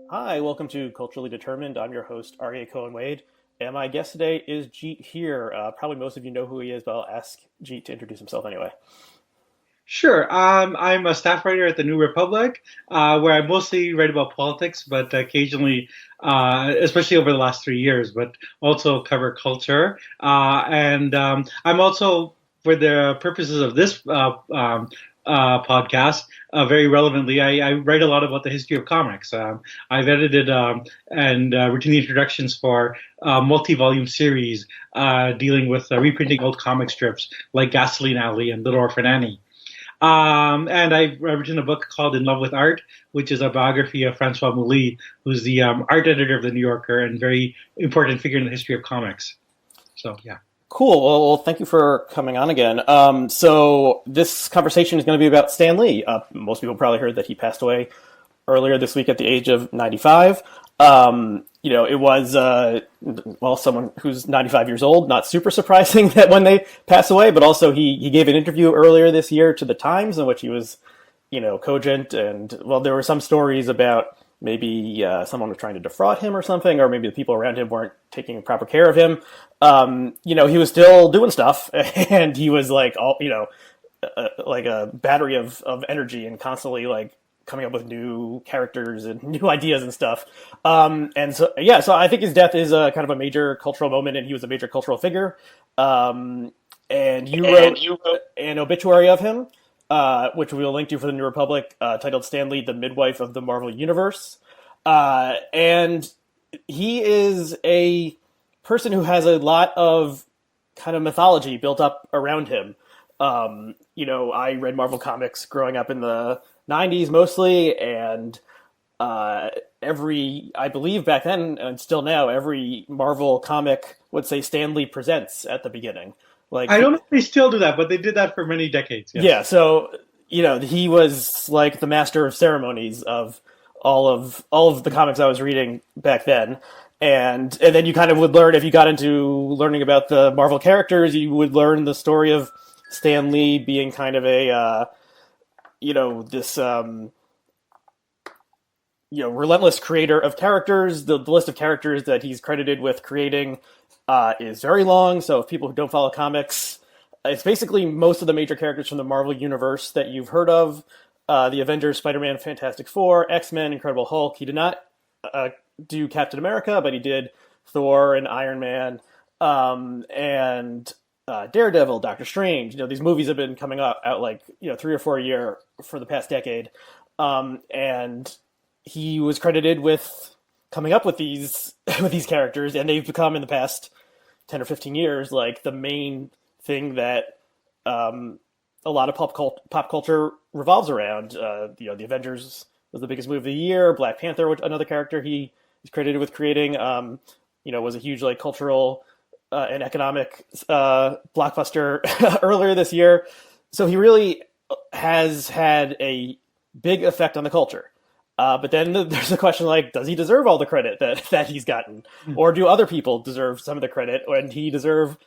Hi, welcome to Culturally Determined. I'm your host, Aryeh Cohen-Wade, and my guest today is Jeet Heer. Probably most of you know who he is, but I'll ask Jeet to introduce himself anyway. Sure. I'm a staff writer at the New Republic, where I mostly write about politics, but occasionally, especially over the last 3 years, but also cover culture. And I'm also, for the purposes of this podcast, very relevantly, I write a lot about the history of comics. I've edited and written the introductions for a multi-volume series dealing with reprinting old comic strips like Gasoline Alley and Little Orphan Annie. And I've written a book called In Love with Art, which is a biography of Francois Mouly, who's the art editor of The New Yorker and very important figure in the history of comics. So, yeah. Cool. Well, thank you for coming on again. So this conversation is going to be about Stan Lee. Most people probably heard that he passed away earlier this week at the age of 95. It was, someone who's 95 years old, not super surprising that when they pass away, but also he gave an interview earlier this year to the Times in which he was, cogent. And, well, there were some stories about maybe someone was trying to defraud him or something, or maybe the people around him weren't taking proper care of him. He was still doing stuff, and he was like, like a battery of energy and constantly like coming up with new characters and new ideas and stuff. So I think his death is a kind of a major cultural moment, and he was a major cultural figure. And you wrote an obituary of him, which we will link to for the New Republic, titled Stan Lee, the Midwife of the Marvel Universe. And he is a person who has a lot of kind of mythology built up around him. I read Marvel comics growing up in the 90s mostly, and I believe back then and still now, every Marvel comic would say Stan Lee presents at the beginning. Like, I don't know if they still do that, but they did that for many decades. Yes. Yeah, so he was like the master of ceremonies of all of the comics I was reading back then. And then you kind of would learn, if you got into learning about the Marvel characters, you would learn the story of Stan Lee being kind of a this relentless creator of characters. The list of characters that he's credited with creating is very long. So if people who don't follow comics, it's basically most of the major characters from the Marvel universe that you've heard of. The Avengers, Spider-Man, Fantastic Four, X-Men, Incredible Hulk. He did not do Captain America, but he did Thor and Iron Man, and Daredevil, Doctor Strange. These movies have been coming out like 3 or 4 a year for the past decade, and he was credited with coming up with these with these characters, and they've become in the past 10 or 15 years like the main thing that a lot of pop culture revolves around. The Avengers was the biggest movie of the year. Black Panther, which another character he is credited with creating, was a huge like cultural and economic blockbuster earlier this year. So he really has had a big effect on the culture. But then there's the question, like, does he deserve all the credit that he's gotten? Or do other people deserve some of the credit, and he deserve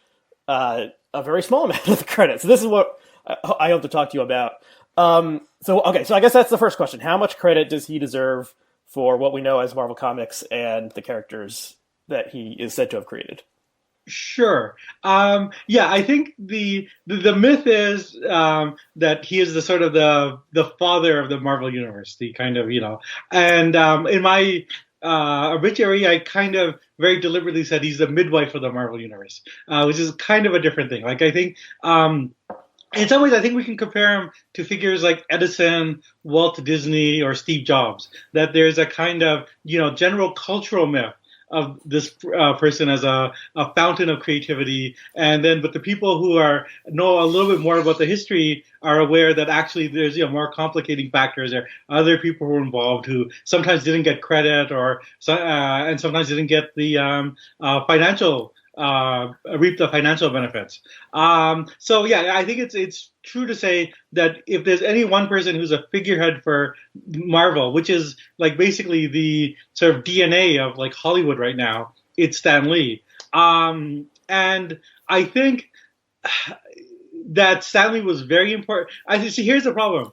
a very small amount of the credit? So this is what I hope to talk to you about. So I guess that's the first question. How much credit does he deserve for what we know as Marvel Comics and the characters that he is said to have created? Sure. I think the myth is that he is the sort of the father of the Marvel universe, the kind of and in my obituary, I kind of very deliberately said he's the midwife of the Marvel universe, which is kind of a different thing. Like I think. In some ways, I think we can compare him to figures like Edison, Walt Disney, or Steve Jobs. That there's a kind of general cultural myth of this person as a fountain of creativity, but the people who know a little bit more about the history are aware that actually there's more complicating factors. There are other people who were involved who sometimes didn't get credit, and sometimes didn't get the financial. Reap the financial benefits. I think it's true to say that if there's any one person who's a figurehead for Marvel, which is like basically the sort of DNA of like Hollywood right now, it's Stan Lee. And I think that Stan Lee was very important. I see. Here's the problem.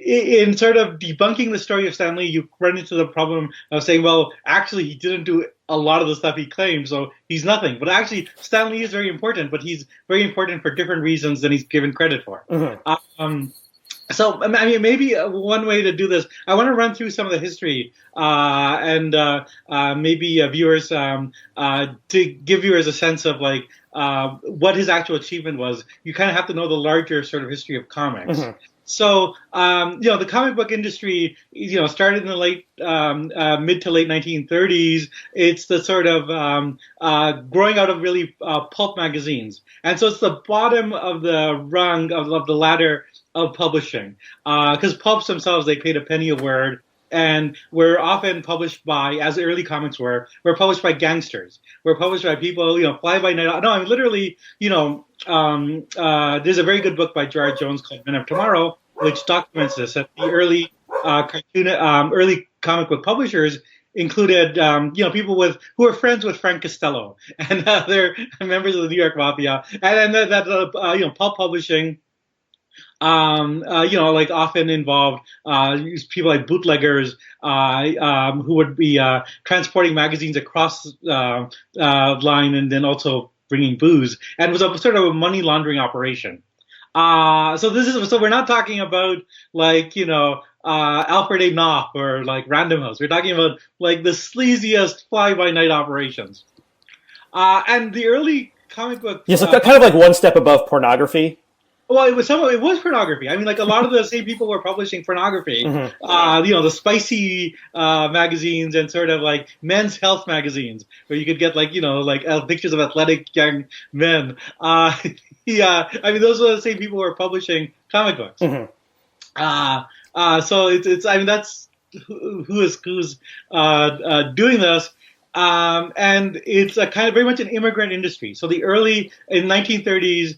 in sort of debunking the story of Stan Lee, you run into the problem of saying, well, actually, he didn't do a lot of the stuff he claimed, so he's nothing. But actually, Stan Lee is very important, but he's very important for different reasons than he's given credit for. So, I mean, maybe one way to do this, I want to run through some of the history and maybe viewers to give viewers a sense of like what his actual achievement was. You kind of have to know the larger sort of history of comics. So, the comic book industry, started in the late, mid to late 1930s. It's the sort of growing out of really pulp magazines, and so it's the bottom of the rung of the ladder of publishing, because pulps themselves, they paid a penny a word, and were often published by, as early comics were published by gangsters, were published by people, fly by night. No, I mean literally, there's a very good book by Gerard Jones called Men of Tomorrow, which documents this. That the early early comic book publishers included, people who were friends with Frank Costello, and they're members of the New York Mafia, and then that pulp publishing. Like often involved people like bootleggers who would be transporting magazines across line and then also bringing booze, and it was a sort of a money laundering operation. So we're not talking about like Alfred A. Knopf or like Random House. We're talking about like the sleaziest fly by night operations. And the early comic book, so kind of like one step above pornography. Well, it was pornography. I mean, like a lot of the same people were publishing pornography. The spicy magazines and sort of like men's health magazines where you could get like pictures of athletic young men. I mean, those were the same people who were publishing comic books. So it's I mean that's who's doing this. And it's a kind of very much an immigrant industry. So in 1930s,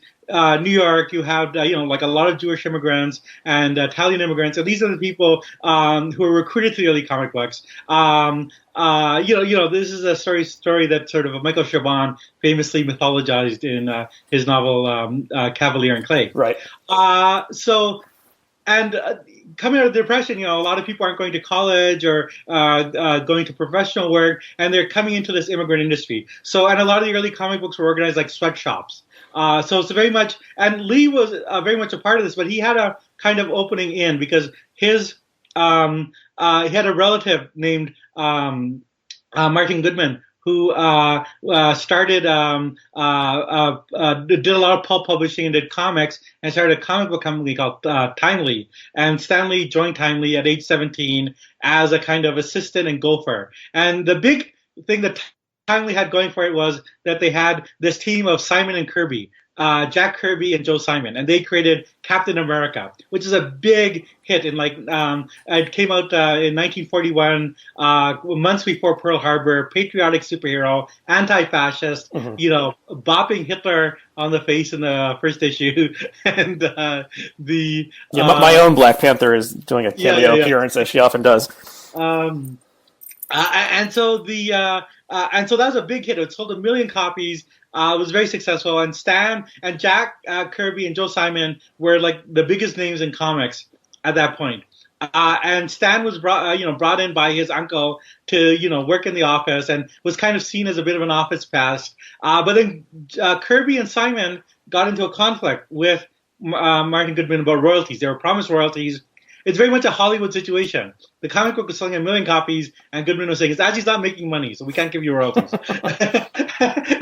New York, you have, like a lot of Jewish immigrants and Italian immigrants. And these are the people, who were recruited to the early comic books. This is a story that sort of Michael Chabon famously mythologized in, his novel, Cavalier and Clay. Right. Coming out of the Depression, a lot of people aren't going to college or going to professional work, and they're coming into this immigrant industry. So, and a lot of the early comic books were organized like sweatshops. So it's very much, and Lee was very much a part of this, but he had a kind of opening in because his he had a relative named Martin Goodman, who started did a lot of pulp publishing and did comics, and started a comic book company called Timely. And Stan Lee joined Timely at age 17 as a kind of assistant and gopher. And the big thing that Timely had going for it was that they had this team of Simon and Kirby, Jack Kirby and Joe Simon, and they created Captain America, which is a big hit. In it came out in 1941, months before Pearl Harbor. Patriotic superhero, anti-fascist, bopping Hitler on the face in the first issue, and my own Black Panther is doing a cameo appearance as she often does. And so that was a big hit. It sold 1 million copies. It was very successful. And Stan and Jack Kirby and Joe Simon were like the biggest names in comics at that point. And Stan was brought in by his uncle to, work in the office and was kind of seen as a bit of an office pest. But then Kirby and Simon got into a conflict with Martin Goodman about royalties. They were promised royalties. It's very much a Hollywood situation. The comic book was selling 1 million copies, and Goodman was saying, it's actually not making money, so we can't give you royalties.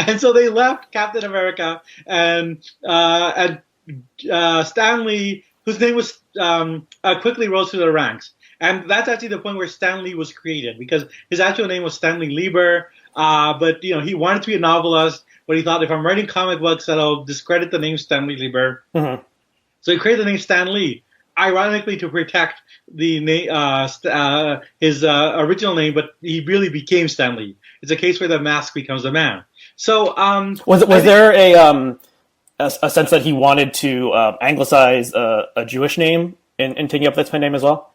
And so they left Captain America, and Stan Lee, whose name was quickly rose through the ranks. And that's actually the point where Stan Lee was created, because his actual name was Stanley Lieber, but he wanted to be a novelist, but he thought, if I'm writing comic books, that'll discredit the name Stanley Lieber. So he created the name Stan Lee, ironically to protect the his original name, but he really became Stan Lee. It's a case where the mask becomes the man. So was there a sense that he wanted to anglicize a Jewish name in taking up this pen name as well?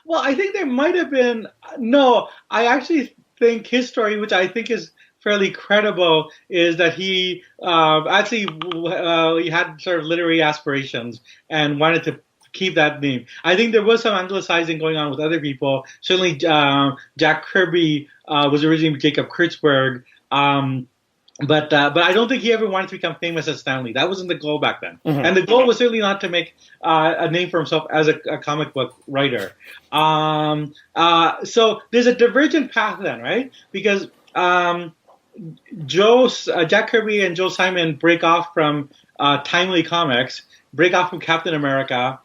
Well, I think there might have been. No, I actually think his story, which I think is fairly credible, is that he he had sort of literary aspirations and wanted to keep that name. I think there was some anglicizing going on with other people. Certainly, Jack Kirby was originally Jacob Kurtzberg. But I don't think he ever wanted to become famous as Stan Lee. That wasn't the goal back then. Mm-hmm. And the goal was certainly not to make a name for himself as a comic book writer. So there's a divergent path then, right? Because Jack Kirby and Joe Simon break off from Timely Comics, break off from Captain America.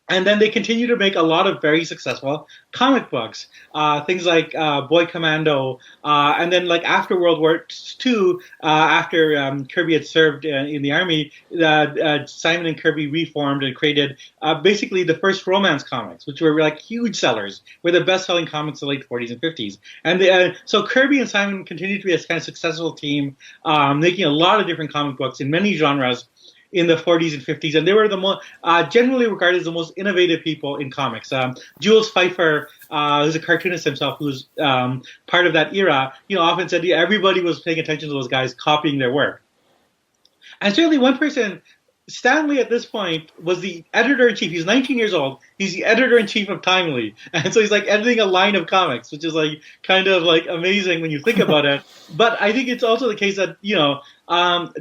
And then they continue to make a lot of very successful comic books, things like Boy Commando, and then like after World War II, after Kirby had served in the army, Simon and Kirby reformed and created basically the first romance comics, which were like huge sellers, were the best-selling comics of the late 40s and 50s. And so Kirby and Simon continued to be a kind of successful team, making a lot of different comic books in many genres in the 40s and 50s, and they were the most generally regarded as the most innovative people in comics. Jules Feiffer, who's a cartoonist himself, who's part of that era, often said everybody was paying attention to those guys copying their work. And certainly one person, Stan Lee at this point was the editor-in-chief. He's 19 years old. He's the editor-in-chief of Timely. And so he's like editing a line of comics, which is like kind of like amazing when you think about it. But I think it's also the case that,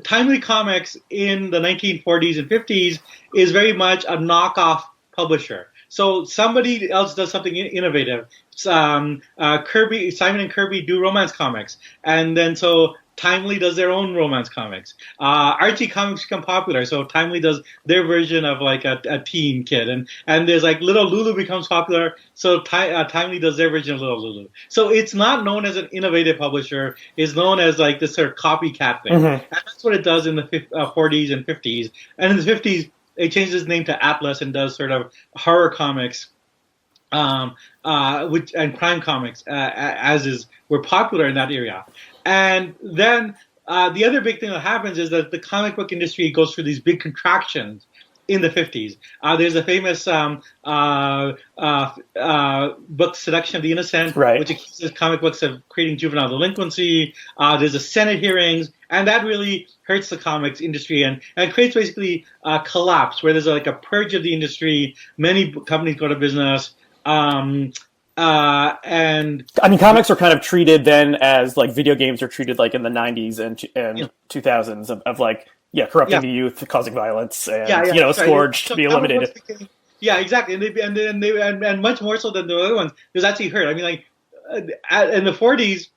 Timely Comics in the 1940s and 50s is very much a knockoff publisher. So somebody else does something innovative. Simon and Kirby do romance comics. And then so Timely does their own romance comics. Archie comics become popular, so Timely does their version of like a teen kid, and there's like Little Lulu becomes popular, so Timely does their version of Little Lulu. So it's not known as an innovative publisher; it's known as like this sort of copycat thing, and that's what it does in the 40s and 50s. And in the 50s, it changes its name to Atlas and does sort of horror comics. Which and crime comics were popular in that area, and then the other big thing that happens is that the comic book industry goes through these big contractions in the 50s. There's a famous book, Seduction of the Innocent, right, which accuses comic books of creating juvenile delinquency. There's a Senate hearings, and that really hurts the comics industry and creates basically a collapse where there's like a purge of the industry. Many companies go to business. And I mean, comics are kind of treated then as like video games are treated like in the 90s and 2000s of like corrupting the youth, causing violence, and Scourge to be eliminated. Yeah, exactly, and much more so than the other ones. It was actually hurt. I mean, like in the 40s,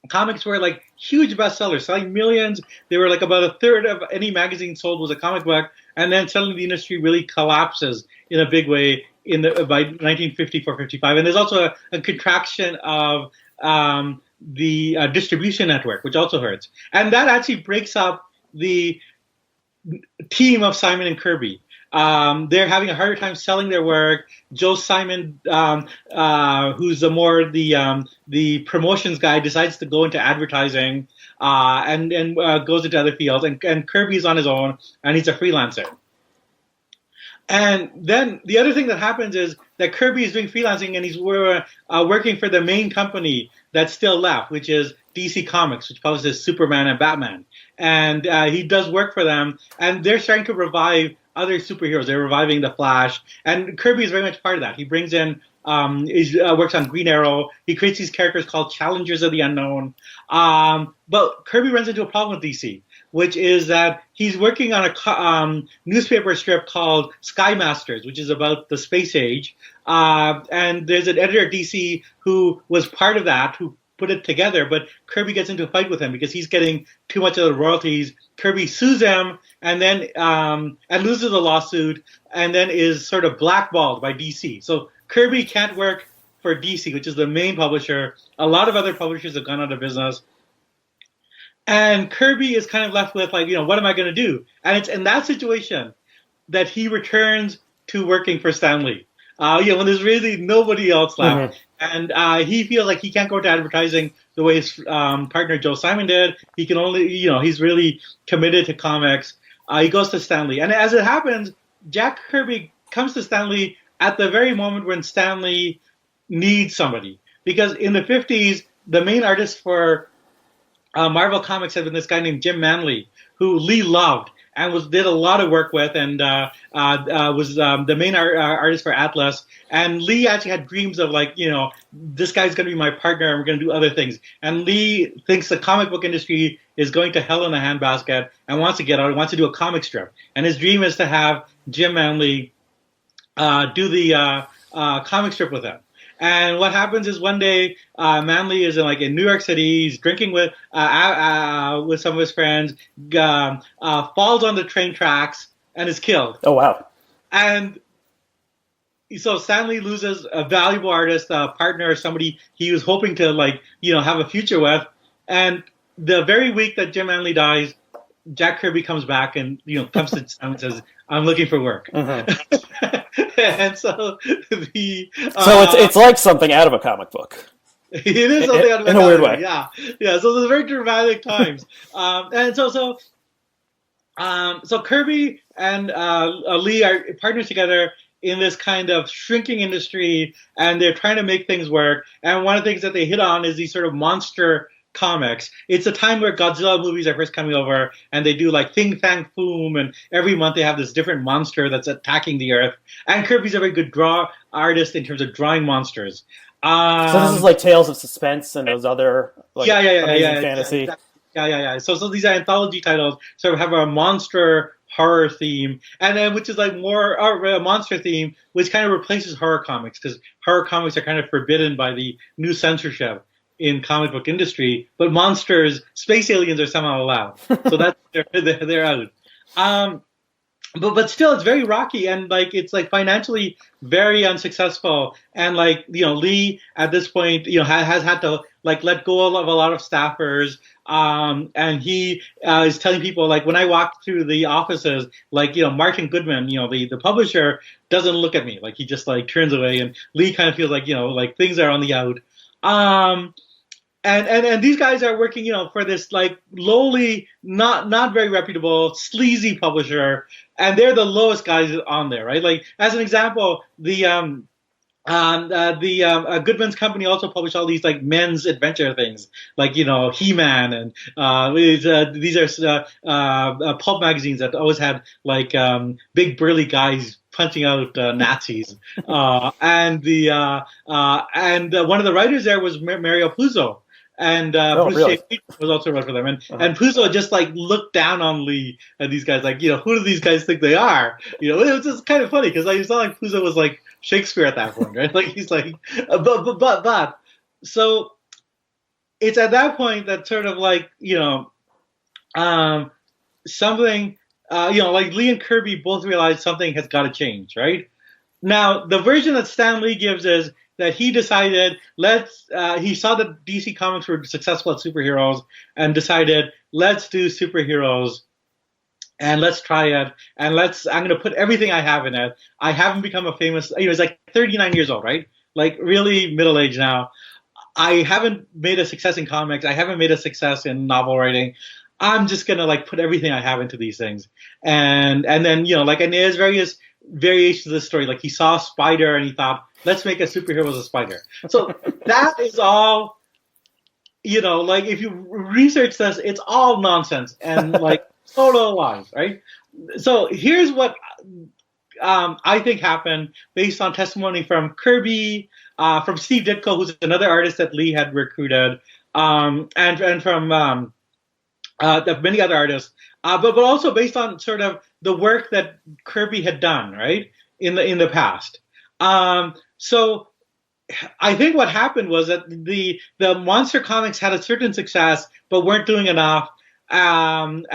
comics were like huge bestsellers, selling millions. They were like about a third of any magazine sold was a comic book, and then suddenly the industry really collapses in a big way by 1954-55, and there's also a contraction of the distribution network, which also hurts, and that actually breaks up the team of Simon and Kirby. They're having a harder time selling their work. Joe Simon, who's the promotions guy, decides to go into advertising and goes into other fields, and Kirby's on his own, and he's a freelancer. And then the other thing that happens is that Kirby is doing freelancing, and he's working for the main company that's still left, which is DC Comics, which publishes Superman and Batman. And he does work for them, and they're starting to revive other superheroes. They're reviving the Flash, and Kirby is very much part of that. He brings in, works on Green Arrow. He creates these characters called Challengers of the Unknown. But Kirby runs into a problem with DC, which is that he's working on a newspaper strip called Sky Masters, which is about the space age. And there's an editor at DC who was part of that, who put it together, but Kirby gets into a fight with him because he's getting too much of the royalties. Kirby sues him and then and loses the lawsuit, and then is sort of blackballed by DC. So Kirby can't work for DC, which is the main publisher. A lot of other publishers have gone out of business. And Kirby is kind of left with, like, what am I going to do? And it's in that situation that he returns to working for Stan Lee. When there's really nobody else left. Mm-hmm. And he feels like he can't go into advertising the way his partner Joe Simon did. He can only, he's really committed to comics. He goes to Stan Lee. And as it happens, Jack Kirby comes to Stan Lee at the very moment when Stan Lee needs somebody. Because in the 50s, the main artist for Marvel Comics had been this guy named Jim Manley, who Lee loved. and did a lot of work with, and was the main artist for Atlas. And Lee actually had dreams of like, this guy's going to be my partner, and we're going to do other things. And Lee thinks the comic book industry is going to hell in a handbasket and wants to get out. He wants to do a comic strip, and his dream is to have Jim Manley do the comic strip with him. And what happens is one day, Manley is in New York City. He's drinking with some of his friends, falls on the train tracks, and is killed. Oh, wow. And so Stanley loses a valuable artist, a partner, somebody he was hoping to have a future with. And the very week that Jim Manley dies, Jack Kirby comes back and comes to town and says, "I'm looking for work." Mm-hmm. And so it's like something out of a comic book. It is something out of a in comic a weird book. way. Yeah. So there's very dramatic times, and so Kirby and Lee are partners together in this kind of shrinking industry, and they're trying to make things work. And one of the things that they hit on is these sort of monster comics. It's a time where Godzilla movies are first coming over, and they do like Fing Fang Foom, and every month they have this different monster that's attacking the Earth. And Kirby's a very good artist in terms of drawing monsters. So this is like Tales of Suspense and those other amazing fantasy. Yeah. So these are anthology titles, sort of have a monster horror theme, and then which is like more a monster theme, which kind of replaces horror comics, because horror comics are kind of forbidden by the new censorship in comic book industry, but monsters, space aliens are somehow allowed. So that's they're out. But still, it's very rocky, and it's financially very unsuccessful. And Lee at this point has had to let go of a lot of staffers. And he is telling people, when I walk through the offices, Martin Goodman, the publisher, doesn't look at me. He just turns away, and Lee kind of feels things are on the out. And these guys are working, for this lowly, not very reputable, sleazy publisher, and they're the lowest guys on there, right? As an example, the Goodman's company also published all these men's adventure things, He-Man, and these are pulp magazines that always had big burly guys punching out Nazis, and one of the writers there was Mario Puzo. And Bruce really? J. was also wrote for them, and Puzo just looked down on Lee and these guys, who do these guys think they are? It was just kind of funny, because it's not like Puzo was Shakespeare at that point, right? He's but so it's at that point that sort of something Lee and Kirby both realize something has got to change, right? Now the version that Stan Lee gives is that he decided he saw that DC Comics were successful at superheroes and decided, let's do superheroes and let's try it, and I'm going to put everything I have in it. I haven't become a famous, he's 39 years old, right? Really middle-aged now. I haven't made a success in comics. I haven't made a success in novel writing. I'm just going to put everything I have into these things. And then, and there's various variations of the story. He saw a spider and he thought, let's make a superhero as a spider. So that is all, if you research this, it's all nonsense and total lies, right? So here's what I think happened based on testimony from Kirby, from Steve Ditko, who's another artist that Lee had recruited, and from many other artists, but also based on sort of the work that Kirby had done, right, in the past. So I think what happened was that the monster comics had a certain success, but weren't doing enough. And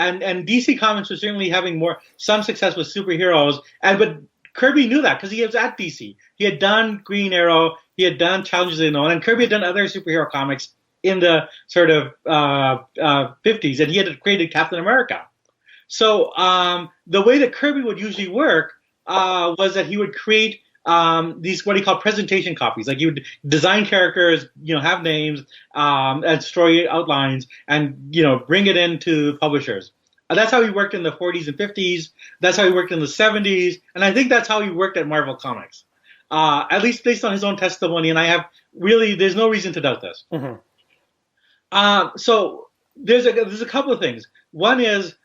DC Comics was certainly having some success with superheroes, but Kirby knew that because he was at DC. He had done Green Arrow, he had done Challenges Unknown, and Kirby had done other superhero comics in the sort of 50s, and he had created Captain America. So the way that Kirby would usually work was that he would create these what he called presentation copies. He would design characters, have names and story outlines, and bring it into publishers. That's how he worked in the 40s and 50s. That's how he worked in the 70s, and I think that's how he worked at Marvel Comics, at least based on his own testimony. And there's no reason to doubt this. Mm-hmm. So there's a couple of things. One is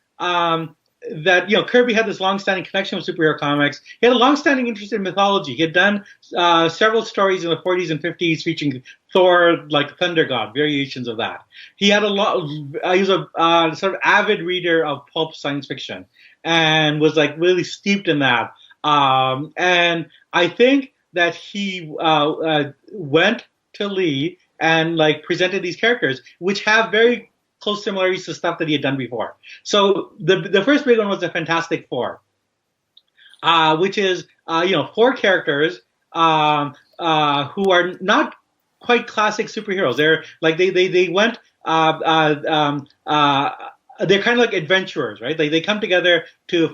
that Kirby had this long-standing connection with superhero comics. He had a long-standing interest in mythology. He had done several stories in the 40s and 50s featuring Thor, like thunder god, variations of that. He had a lot. He was a sort of avid reader of pulp science fiction and was like really steeped in that. And I think that he went to Lee and like presented these characters, which have very close similarities to stuff that he had done before. So the first big one was the Fantastic Four, which is four characters who are not quite classic superheroes. They're like they went they're kind of like adventurers, right? They come together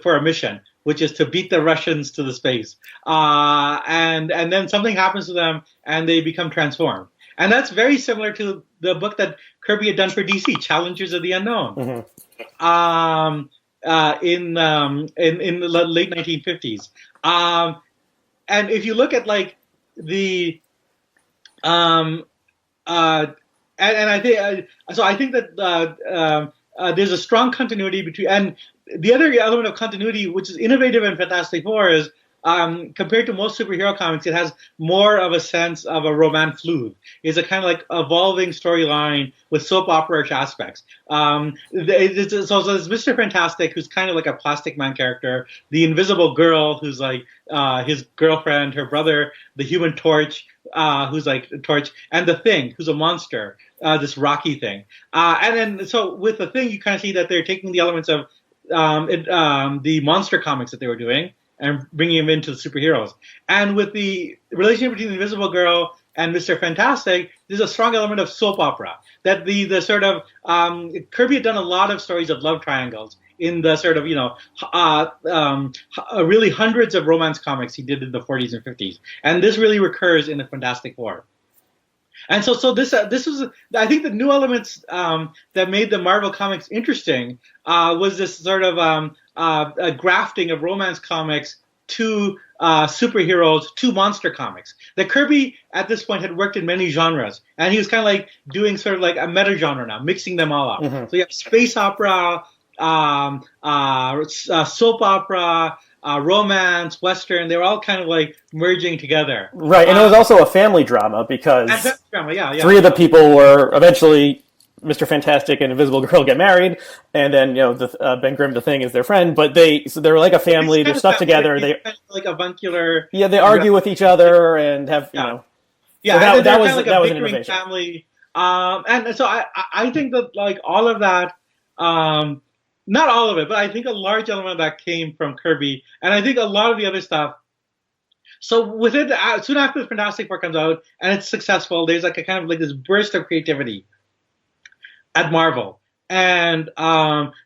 for a mission, which is to beat the Russians to the space, and then something happens to them and they become transformed. And that's very similar to the book that Kirby had done for DC, Challengers of the Unknown, in the late 1950s. And if you look at like the and I think I think that there's a strong continuity between, and the other element of continuity, which is innovative in Fantastic Four, is compared to most superhero comics, it has more of a sense of a roman fleuve. It's a kind of like evolving storyline with soap opera-ish aspects. So there's Mr. Fantastic, who's kind of like a Plastic Man character, the Invisible Girl, who's like his girlfriend, her brother, the Human Torch, who's like a torch, and the Thing, who's a monster, this Rocky thing. And then so with the Thing, you kind of see that they're taking the elements of the monster comics that they were doing and bringing them into the superheroes. And with the relationship between the Invisible Girl and Mr. Fantastic, there's a strong element of soap opera. That the sort of Kirby had done a lot of stories of love triangles in the sort of really hundreds of romance comics he did in the 40s and 50s, and this really recurs in the Fantastic Four. And so this was, I think, the new elements that made the Marvel comics interesting was this sort of a grafting of romance comics to superheroes, to monster comics. That Kirby at this point had worked in many genres, and he was kind of like doing sort of like a meta genre now, mixing them all up. So you have space opera, soap opera, romance, western. They were all kind of like merging together. Right, and it was also a family drama because yeah. Three of the people were eventually Mr. Fantastic and Invisible Girl get married, and then Ben Grimm, the Thing, is their friend. But they were like a family. They're stuck together. They kind of like avuncular. Yeah, they argue with each other and have Yeah, So that was kind of like that a was an bickering innovation. family. And so I think that like all of that, not all of it, but I think a large element of that came from Kirby, and I think a lot of the other stuff. So within soon after the Fantastic Four comes out and it's successful, there's like a kind of like this burst of creativity at Marvel, and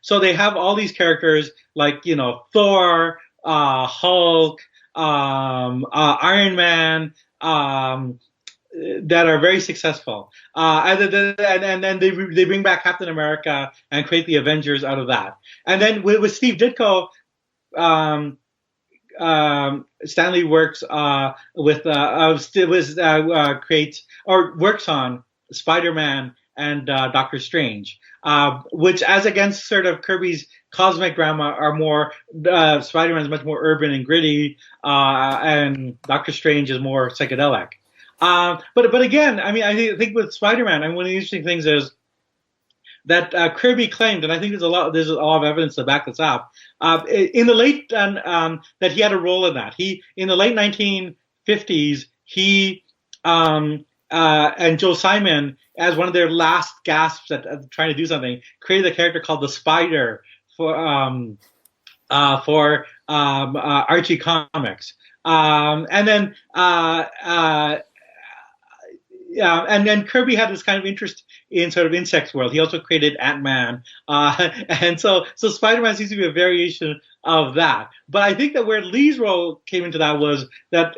so they have all these characters like Thor, Hulk, Iron Man, that are very successful, and then they bring back Captain America and create the Avengers out of that. And then with Steve Ditko, Stanley works creates or works on Spider-Man and Doctor Strange, which, as against sort of Kirby's cosmic drama, are more Spider-Man is much more urban and gritty, and Doctor Strange is more psychedelic. But again, I mean, I think with Spider-Man, I mean, one of the interesting things is that Kirby claimed, and I think there's a lot of evidence to back this up, in the late that he had a role in that. In the late 1950s, he and Joe Simon, as one of their last gasps at trying to do something, created a character called the Spider for Archie Comics, and then Kirby had this kind of interest in sort of insects world. He also created Ant-Man, and so Spider-Man seems to be a variation of that. But I think that where Lee's role came into that was that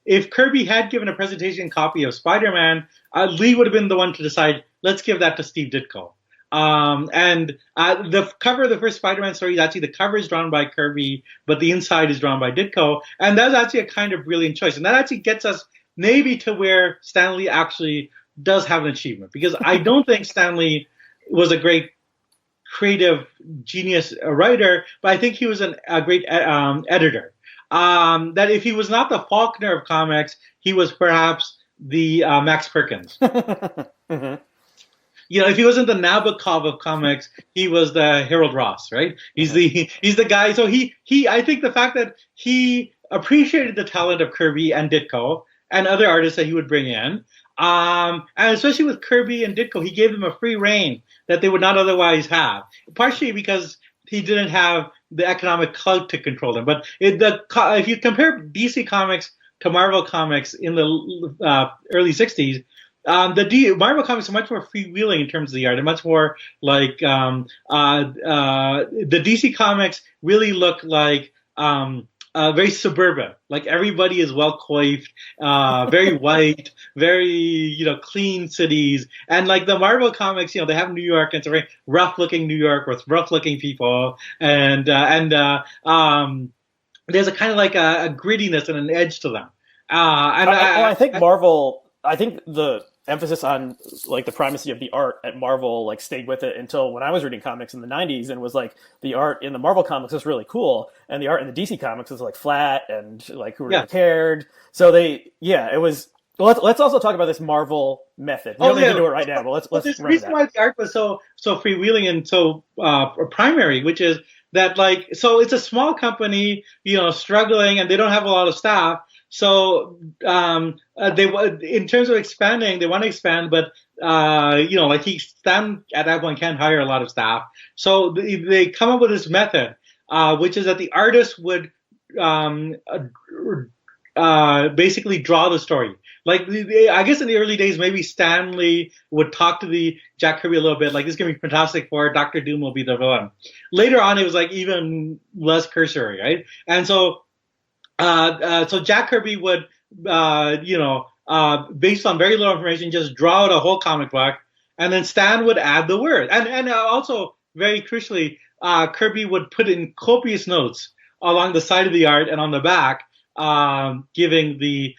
if Kirby had given a presentation copy of Spider-Man, Lee would have been the one to decide, let's give that to Steve Ditko. And the cover of the first Spider-Man story, actually the cover is drawn by Kirby, but the inside is drawn by Ditko. And that's actually a kind of brilliant choice. And that actually gets us maybe to where Stan Lee actually does have an achievement, because I don't think Stan Lee was a great creative genius writer, but I think he was a great editor. That if he was not the Faulkner of comics, he was perhaps the Max Perkins. Mm-hmm. If he wasn't the Nabokov of comics, he was the Harold Ross, right? He's the guy. So I think the fact that he appreciated the talent of Kirby and Ditko and other artists that he would bring in, and especially with Kirby and Ditko, he gave them a free reign that they would not otherwise have. Partially because he didn't have the economic clout to control them. But if you compare DC Comics to Marvel Comics in the early '60s. Marvel Comics are much more freewheeling in terms of the art, and much more like the DC Comics really look like very suburban. Like everybody is well coiffed, very white, very clean cities, and like the Marvel Comics, they have New York, and it's a very rough looking New York with rough looking people, and there's a kind of like a grittiness and an edge to them. I think Marvel. I think the emphasis on like the primacy of the art at Marvel like stayed with it until when I was reading comics in the 90s, and was like the art in the Marvel comics was really cool and the art in the DC comics was like flat and like who really cared. So it was. Well, let's also talk about this Marvel method. We don't need to do it right now, but let's there's a reason why the art was so freewheeling and so primary, which is that so it's a small company, struggling, and they don't have a lot of staff. So they in terms of expanding, they want to expand, but Stan at that point can't hire a lot of staff. So they come up with this method, which is that the artist would basically draw the story. Like I guess in the early days, maybe Stan Lee would talk to the Jack Kirby a little bit, like this is gonna be Fantastic Four, Doctor Doom will be the villain. Later on, it was like even less cursory, right? And so Jack Kirby would, based on very little information, just draw out a whole comic book, and then Stan would add the word. And also, very crucially, Kirby would put in copious notes along the side of the art and on the back, giving the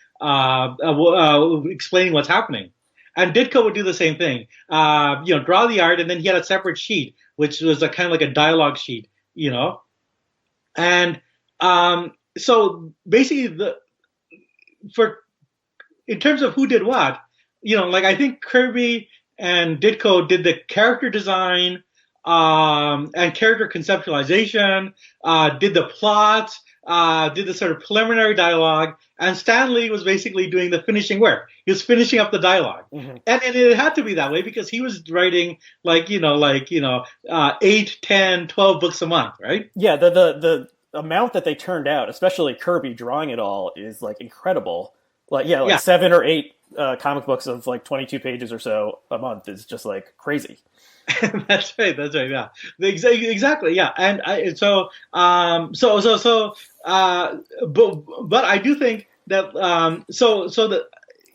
explaining what's happening. And Ditko would do the same thing. Draw the art, and then he had a separate sheet, which was a kind of like a dialogue sheet, and so basically, in terms of who did what, I think Kirby and Ditko did the character design and character conceptualization, did the plot, did the sort of preliminary dialogue, and Stan Lee was basically doing the finishing work. He was finishing up the dialogue, and it had to be that way because he was writing 8, 10, 12 books a month, right? Yeah, the amount that they turned out, especially Kirby drawing it all, is like incredible. 7 or 8 comic books of like 22 pages or so a month is just like crazy. That's right. Yeah, exactly. Yeah, and but I do think that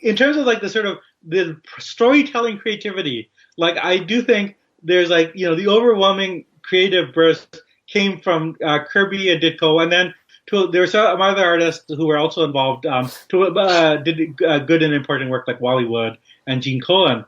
in terms of like the sort of the storytelling creativity, I do think there's the overwhelming creative burst came from Kirby and Ditko, and then there were some other artists who were also involved did good and important work like Wally Wood and Gene Colan.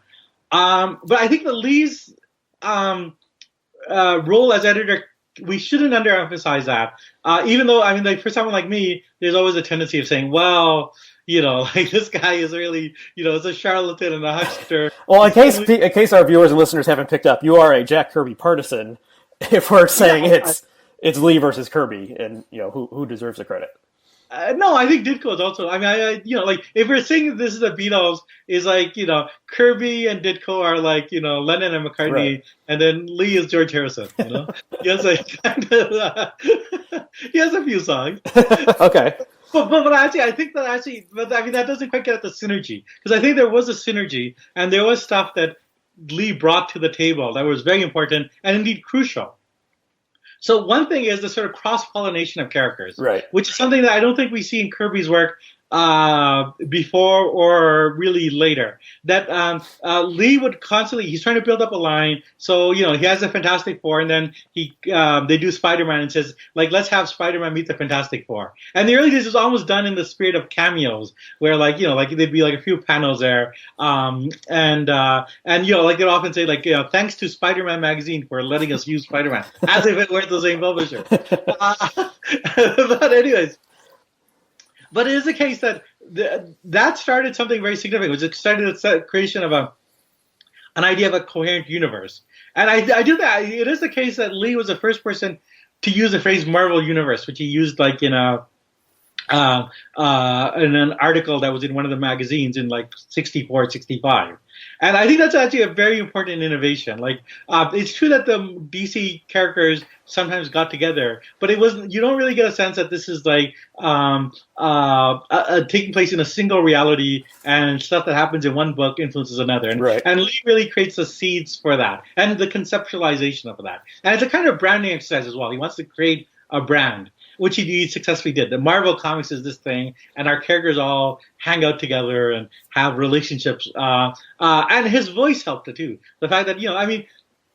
But I think that Lee's role as editor, we shouldn't underemphasize that. Even though, for someone like me, there's always a tendency of saying, well, this guy is really, is a charlatan and a huckster. Well, in case our viewers and listeners haven't picked up, you are a Jack Kirby partisan. If we're saying it's Lee versus Kirby, and who deserves the credit? No, I think Ditko is also. If we're saying this is the Beatles, is Kirby and Ditko are Lennon and McCartney, right. And then Lee is George Harrison. He has he has a few songs. Okay. But actually, I think that doesn't quite get at the synergy, because I think there was a synergy, and there was stuff that Lee brought to the table that was very important and indeed crucial. So one thing is the sort of cross-pollination of characters, right, which is something that I don't think we see in Kirby's work before or really later. That Lee would constantly, he's trying to build up a line. So, he has the Fantastic Four, and then they do Spider-Man and says, like, let's have Spider-Man meet the Fantastic Four. And the early days was almost done in the spirit of cameos, where like, there'd be like a few panels there. Like they'd often say like, thanks to Spider-Man magazine for letting us use Spider-Man, as if it were the same publisher. But anyways, but it is the case that that started something very significant. It started the creation of an idea of a coherent universe. And I do that. It is the case that Lee was the first person to use the phrase Marvel Universe, which he used like in an article that was in one of the magazines in like 64, 65. And I think that's actually a very important innovation. Like, it's true that the DC characters sometimes got together, but you don't really get a sense that this is like, taking place in a single reality and stuff that happens in one book influences another. And Lee really creates the seeds for that and the conceptualization of that. And it's a kind of branding exercise as well. He wants to create a brand, which he successfully did. The Marvel Comics is this thing, and our characters all hang out together and have relationships. And his voice helped it too. The fact that,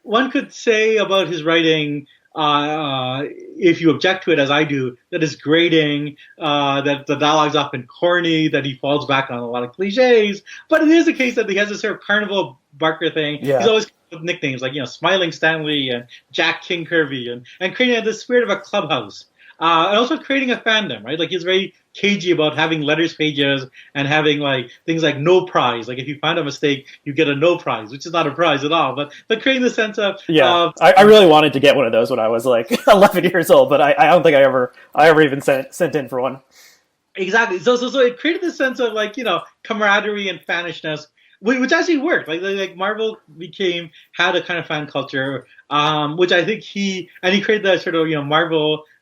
one could say about his writing, if you object to it as I do, that it's grating, that the dialogue's often corny, that he falls back on a lot of cliches. But it is the case that he has this sort of carnival barker thing. Yeah. He's always with nicknames like, Smiling Stanley and Jack King Kirby and creating the spirit of a clubhouse. And also creating a fandom, right? Like he's very cagey about having letters pages and having like things like no prize. Like if you find a mistake, you get a no prize, which is not a prize at all. But creating the sense of I really wanted to get one of those when I was like 11 years old, but I don't think I ever even sent in for one. Exactly. So it created this sense of like camaraderie and fanishness, which actually worked. Like Marvel had a kind of fan culture, which I think he created that sort of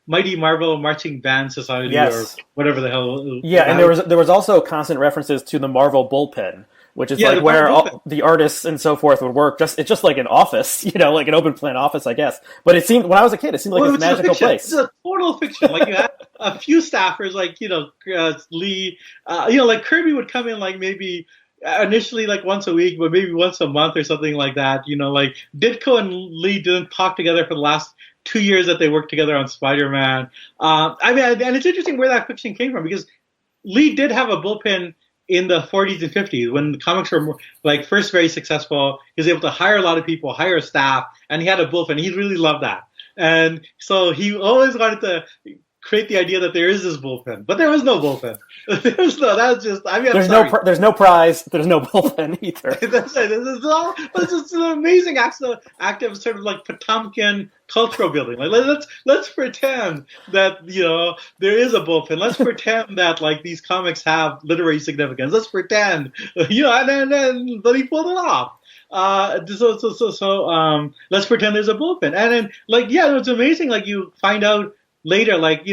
Mighty Marvel Marching Band Society, or whatever the hell. Yeah, and there was also constant references to the Marvel bullpen, which is like where all the artists and so forth would work. It's just like an office, like an open plan office, I guess. But it seemed, when I was a kid, it seemed like a magical place. It's a total fiction. Like you had a few staffers, like Lee, like Kirby would come in like maybe initially like once a week, but maybe once a month or something like that. Like Ditko and Lee didn't talk together for the last 2 years that they worked together on Spider-Man. And it's interesting where that fiction came from, because Lee did have a bullpen in the 40s and 50s when the comics were first very successful. He was able to hire a lot of people, hire staff, and he had a bullpen. He really loved that. And so he always wanted to create the idea that there is this bullpen, but there was no bullpen. There's no prize. There's no bullpen either. That's right. It's just an amazing act of sort of like Potemkin cultural building. Like let's pretend that there is a bullpen. Let's pretend that like these comics have literary significance. Let's pretend, but he pulled it off. Let's pretend there's a bullpen, and then it's amazing. Like you find out later, like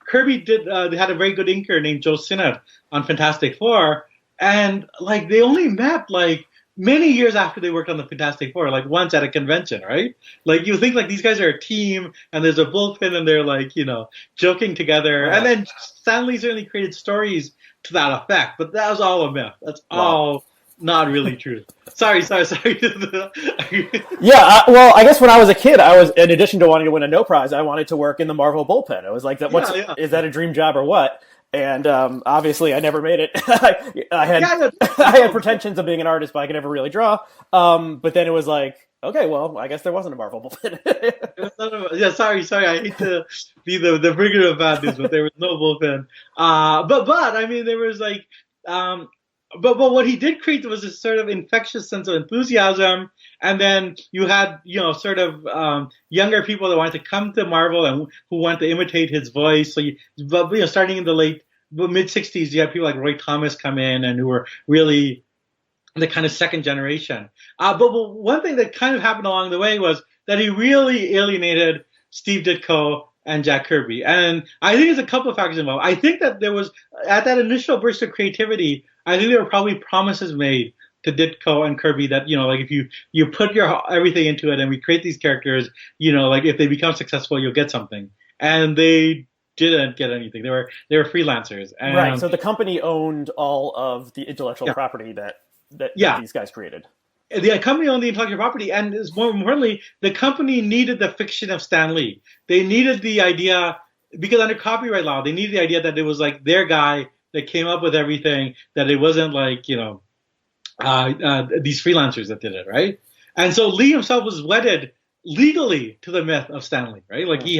Kirby had a very good inker named Joe Sinnott on Fantastic Four, and like they only met like many years after they worked on the Fantastic Four, like once at a convention, right? Like you think like these guys are a team and there's a bullpen and they're like joking together, and then Stan Lee certainly created stories to that effect, but that was all a myth. That's all not really true. Sorry. Yeah, well, I guess when I was a kid, I was, in addition to wanting to win a no prize, I wanted to work in the Marvel bullpen. It was like, is that a dream job or what? And obviously, I never made it. I had pretensions of being an artist, but I could never really draw. But then it was like, okay, well, I guess there wasn't a Marvel bullpen. Sorry. I hate to be the bringer of bad news, but there was no bullpen. But I mean, there was like. But what he did create was this sort of infectious sense of enthusiasm, and then you had sort of younger people that wanted to come to Marvel and who wanted to imitate his voice. So starting in the mid '60s, you had people like Roy Thomas come in and who were really the kind of second generation. But one thing that kind of happened along the way was that he really alienated Steve Ditko and Jack Kirby, and I think there's a couple of factors involved. I think that there was, at that initial burst of creativity, I think there were probably promises made to Ditko and Kirby that, like if you put your everything into it and we create these characters, like if they become successful, you'll get something. And they didn't get anything. They were freelancers. And, Right. So the company owned all of the intellectual yeah, property that yeah. these guys created. The company owned the intellectual property, and more importantly, the company needed the fiction of Stan Lee. They needed the idea, because under copyright law, they needed the idea that it was like their guy that came up with everything, that it wasn't like, these freelancers that did it, right? And so Lee himself was wedded legally to the myth of Stan Lee, right? Like he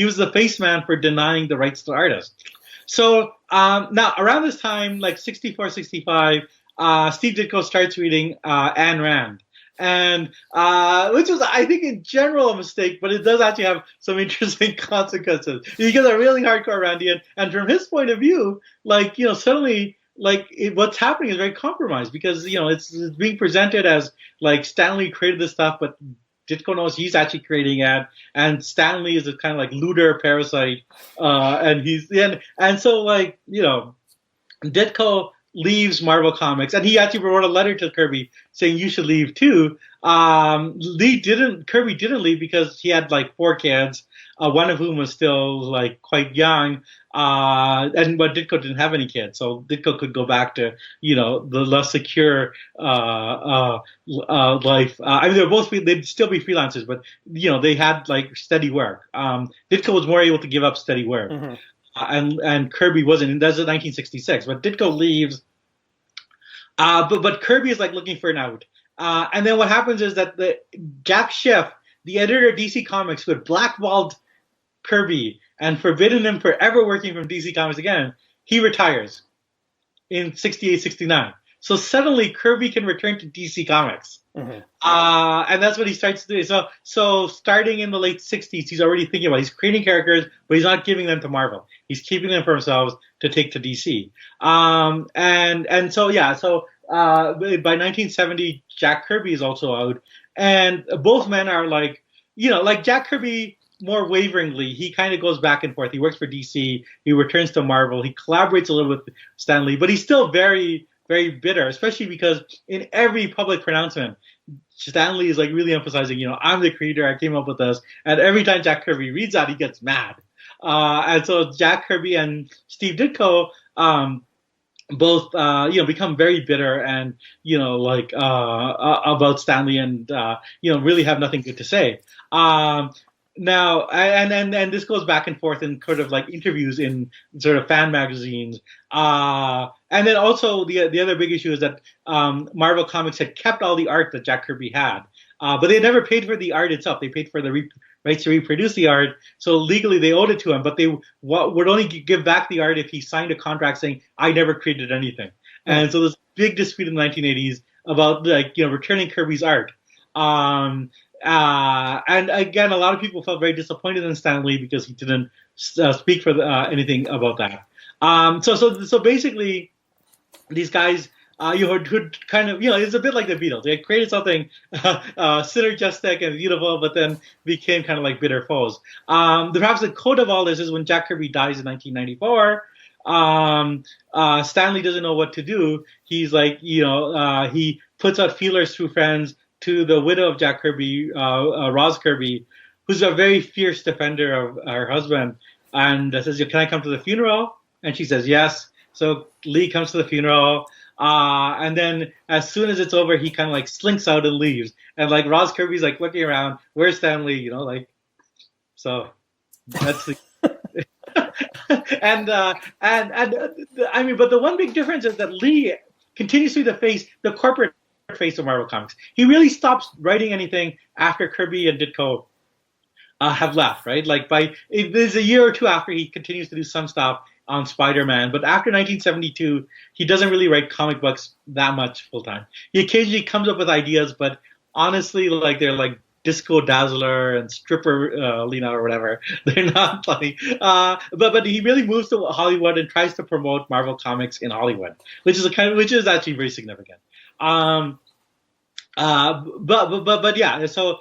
was the face man for denying the rights to artists. So now around this time, like 64, 65, Steve Ditko starts reading Ayn Rand. And which was, I think, in general a mistake, but it does actually have some interesting consequences. He gets a really hardcore Randian, and from his point of view, like, suddenly, like, what's happening is very compromised, because it's being presented as like Stan Lee created this stuff, but Ditko knows he's actually creating it, and Stan Lee is a kind of like looter parasite, and so, like, Ditko leaves Marvel Comics, and he actually wrote a letter to Kirby saying you should leave too. Kirby didn't leave because he had like 4 kids, one of whom was still like quite young, but Ditko didn't have any kids, so Ditko could go back to the less secure life. I mean, they'd still be freelancers, but they had like steady work. Ditko was more able to give up steady work. Mm-hmm. And Kirby wasn't, and that's in 1966. But Ditko leaves, but Kirby is like looking for an out. And then what happens is that Jack Schiff, the editor of DC Comics, who had blackballed Kirby and forbidden him forever working from DC Comics again, he retires in 68, 69. So suddenly Kirby can return to DC Comics. Mm-hmm. And that's what he starts to do. So starting in the late 60s, he's already thinking about it. He's creating characters, but he's not giving them to Marvel. He's keeping them for himself to take to DC. So by 1970, Jack Kirby is also out. And both men are like, like Jack Kirby, more waveringly, he kind of goes back and forth. He works for DC. He returns to Marvel. He collaborates a little with Stan Lee, but he's still very, very bitter, especially because in every public pronouncement, Stan Lee is like really emphasizing, I'm the creator, I came up with this. And every time Jack Kirby reads that, he gets mad. And so Jack Kirby and Steve Ditko both, become very bitter and, about Stan Lee, and, really have nothing good to say. Now, and this goes back and forth in sort of like interviews in sort of fan magazines. And then also the other big issue is that Marvel Comics had kept all the art that Jack Kirby had, but they never paid for the art itself. They paid for the rights to reproduce the art, so legally they owed it to him, but they would only give back the art if he signed a contract saying, I never created anything. Mm-hmm. And so there's a big dispute in the 1980s about returning Kirby's art. And again, a lot of people felt very disappointed in Stan Lee because he didn't speak for anything about that. So basically, these guys, who kind of, it's a bit like the Beatles. They created something synergistic and beautiful, but then became kind of like bitter foes. Perhaps the code of all this is when Jack Kirby dies in 1994. Stan Lee doesn't know what to do. He's like, he puts out feelers through friends to the widow of Jack Kirby, Roz Kirby, who's a very fierce defender of her husband, and says, can I come to the funeral? And she says, yes. So Lee comes to the funeral, and then as soon as it's over, he kind of like slinks out and leaves. And like Roz Kirby's like looking around, where's Stan Lee? So that's the... and I mean, but the one big difference is that Lee continues to be the corporate face of Marvel Comics. He really stops writing anything after Kirby and Ditko have left, right? Like there's a year or two after he continues to do some stuff on Spider-Man, but after 1972, he doesn't really write comic books that much full time. He occasionally comes up with ideas, but honestly, like they're like Disco Dazzler and Stripper Lena or whatever. They're not funny. But he really moves to Hollywood and tries to promote Marvel Comics in Hollywood, which is actually very significant. But yeah, so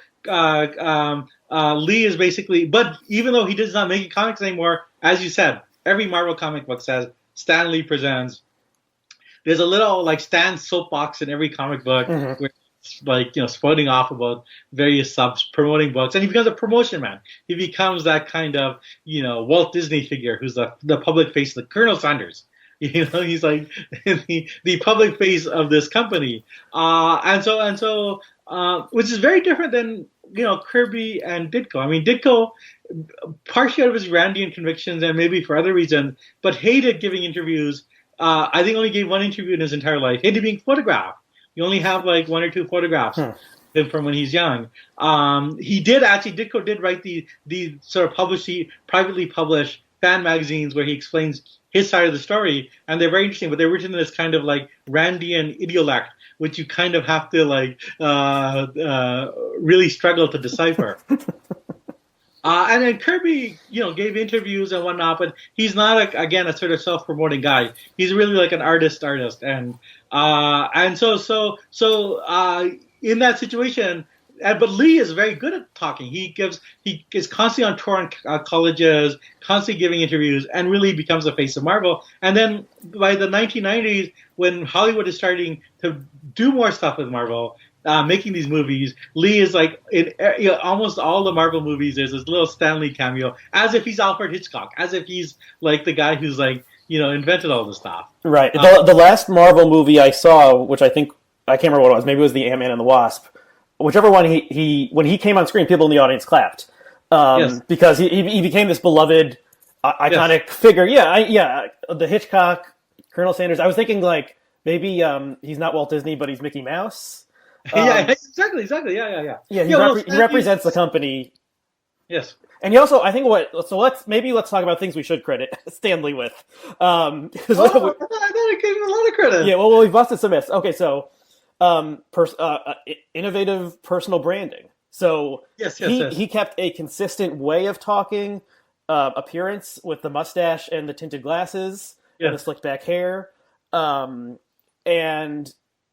Lee is basically, but even though he does not make comics anymore, as you said, every Marvel comic book says Stan Lee presents. There's a little like Stan soapbox in every comic book, mm-hmm. where like spouting off about various subs, promoting books, and he becomes a promotion man. He becomes that kind of Walt Disney figure who's the public face, the Colonel Sanders. He's like the public face of this company, and so which is very different than Kirby and Ditko. I mean, Ditko, partially out of his Randian convictions and maybe for other reasons, but hated giving interviews. I think only gave one interview in his entire life. Hated being photographed. You only have like one or two photographs from when he's young. Ditko did write the sort of privately published fan magazines where he explains his side of the story, and they're very interesting, but they're written in this kind of like Randian idiolect, which you kind of have to like really struggle to decipher. And then Kirby, gave interviews and whatnot, but he's not a sort of self-promoting guy. He's really like an artist, and so in that situation. But Lee is very good at talking. He is constantly on tour in colleges, constantly giving interviews, and really becomes the face of Marvel. And then by the 1990s, when Hollywood is starting to do more stuff with Marvel, making these movies, Lee is like in almost all the Marvel movies. There's this little Stan Lee cameo, as if he's Alfred Hitchcock, as if he's like the guy who's like invented all this stuff. Right. The last Marvel movie I saw, which I can't remember what it was. Maybe it was the Ant-Man and the Wasp. Whichever one when he came on screen, people in the audience clapped because he became this beloved, iconic figure. Yeah, the Hitchcock, Colonel Sanders. I was thinking like maybe he's not Walt Disney, but he's Mickey Mouse. Exactly. Yeah. Yeah, he represents the company. Yes. And he also, I think let's talk about things we should credit Stan Lee with. I thought I gave him a lot of credit. Yeah, well, we busted some myths. Okay, so. Innovative personal branding. So he kept a consistent way of talking, appearance with the mustache and the tinted glasses and the slicked back hair. And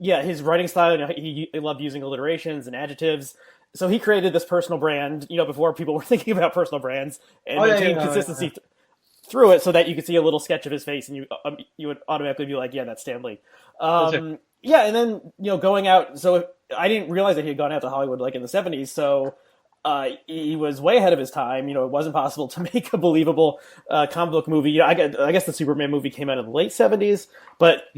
his writing style, he loved using alliterations and adjectives. So he created this personal brand, before people were thinking about personal brands, and maintained consistency through it so that you could see a little sketch of his face and you would automatically be like, yeah, that's Stan Lee. Yeah, and then, going out, so I didn't realize that he had gone out to Hollywood like in the 70s, so he was way ahead of his time. It wasn't possible to make a believable comic book movie. I guess the Superman movie came out in the late 70s,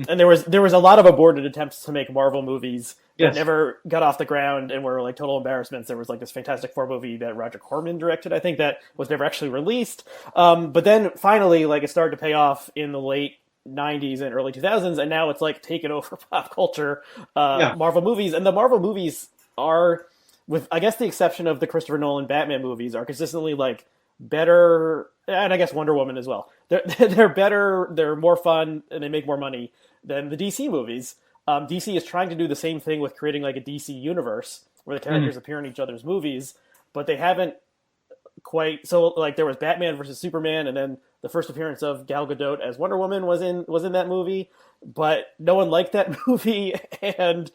and there was a lot of aborted attempts to make Marvel movies that never got off the ground and were like total embarrassments. There was like this Fantastic Four movie that Roger Corman directed, I think, that was never actually released. But then finally, like, it started to pay off in the late 90s and early 2000s, and now it's like taken over pop culture. Marvel movies, and the Marvel movies are, with I guess the exception of the Christopher Nolan Batman movies, are consistently like better, and I guess Wonder Woman as well. They're better, they're more fun, and they make more money than the DC movies. DC is trying to do the same thing with creating like a DC universe where the characters appear in each other's movies, but they haven't quite. So like there was Batman versus Superman, and then the first appearance of Gal Gadot as Wonder Woman was in that movie, but no one liked that movie, and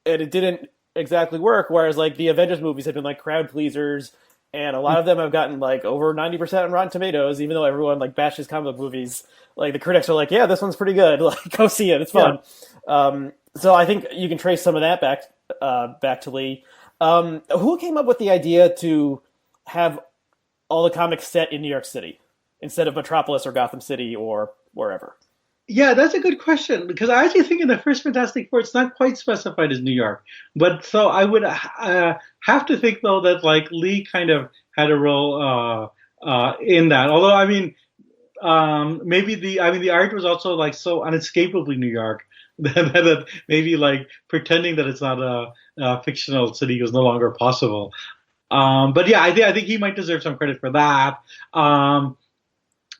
it didn't exactly work. Whereas like the Avengers movies have been like crowd pleasers, and a lot of them have gotten like over 90% on Rotten Tomatoes, even though everyone like bashes comic book movies. Like the critics are like, yeah, this one's pretty good. Like, go see it, it's fun. So I think you can trace some of that back to Lee. Who came up with the idea to have all the comics set in New York City instead of Metropolis or Gotham City or wherever? Yeah, that's a good question, because I actually think in the first Fantastic Four, it's not quite specified as New York. But so I would have to think, though, that like Lee kind of had a role in that. Although, I mean, maybe the art was also like so unescapably New York that maybe like pretending that it's not a fictional city was no longer possible. But yeah, I think he might deserve some credit for that.